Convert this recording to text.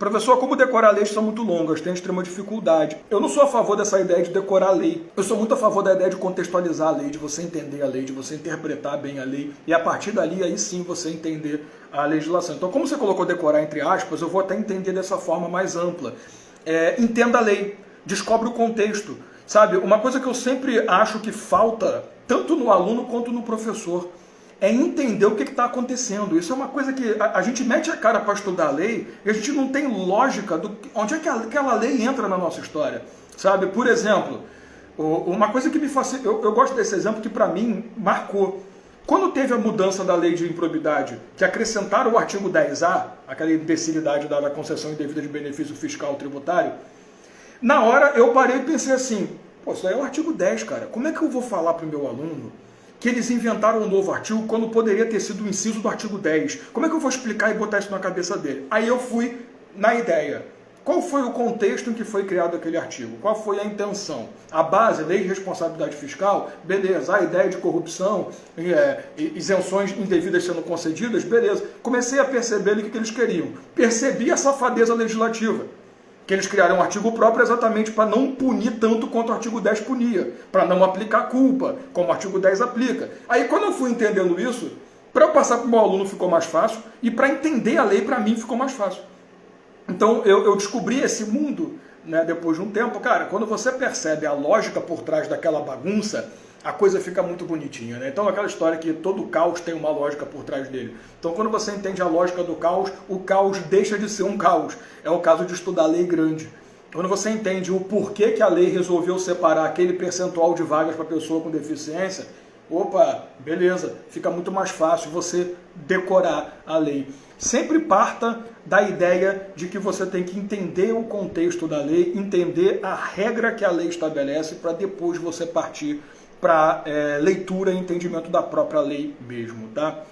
Professor, como decorar leis são muito longas, tenho extrema dificuldade. Eu não sou a favor dessa ideia de decorar a lei. Eu sou muito a favor da ideia de contextualizar a lei, de você entender a lei, de você interpretar bem a lei, e a partir dali, aí sim, você entender a legislação. Então, como você colocou decorar entre aspas, eu vou até entender dessa forma mais ampla. Entenda a lei, descobre o contexto. Sabe, uma coisa que eu sempre acho que falta, tanto no aluno quanto no professor, é entender o que está acontecendo. Isso é uma coisa que a gente mete a cara para estudar a lei e a gente não tem lógica do onde é que aquela lei entra na nossa história. Sabe, por exemplo, uma coisa que me fascina, eu gosto desse exemplo que para mim marcou. Quando teve a mudança da lei de improbidade, que acrescentaram o artigo 10A, aquela imbecilidade da concessão indevida de benefício fiscal tributário, na hora eu parei e pensei assim, pô, isso aí é o artigo 10, cara. Como é que eu vou falar para o meu aluno que eles inventaram um novo artigo quando poderia ter sido o inciso do artigo 10? Como é que eu vou explicar e botar isso na cabeça dele? Aí eu fui na ideia. Qual foi o contexto em que foi criado aquele artigo? Qual foi a intenção? A base, lei de responsabilidade fiscal, beleza. A ideia de corrupção, isenções indevidas sendo concedidas, beleza. Comecei a perceber o que eles queriam. Percebi a safadeza legislativa. Que eles criaram um artigo próprio exatamente para não punir tanto quanto o artigo 10 punia, para não aplicar culpa, como o artigo 10 aplica. Aí quando eu fui entendendo isso, para eu passar para o meu aluno ficou mais fácil, e para entender a lei para mim ficou mais fácil. Então eu descobri esse mundo, né, depois de um tempo. Cara, quando você percebe a lógica por trás daquela bagunça, a coisa fica muito bonitinha, né? Então aquela história que todo caos tem uma lógica por trás dele. Então quando você entende a lógica do caos, o caos deixa de ser um caos. É o caso de estudar lei grande. Quando você entende o porquê que a lei resolveu separar aquele percentual de vagas para pessoa com deficiência, opa, beleza, fica muito mais fácil você decorar a lei. Sempre parta da ideia de que você tem que entender o contexto da lei, entender a regra que a lei estabelece, para depois você partir para leitura e entendimento da própria lei mesmo, tá?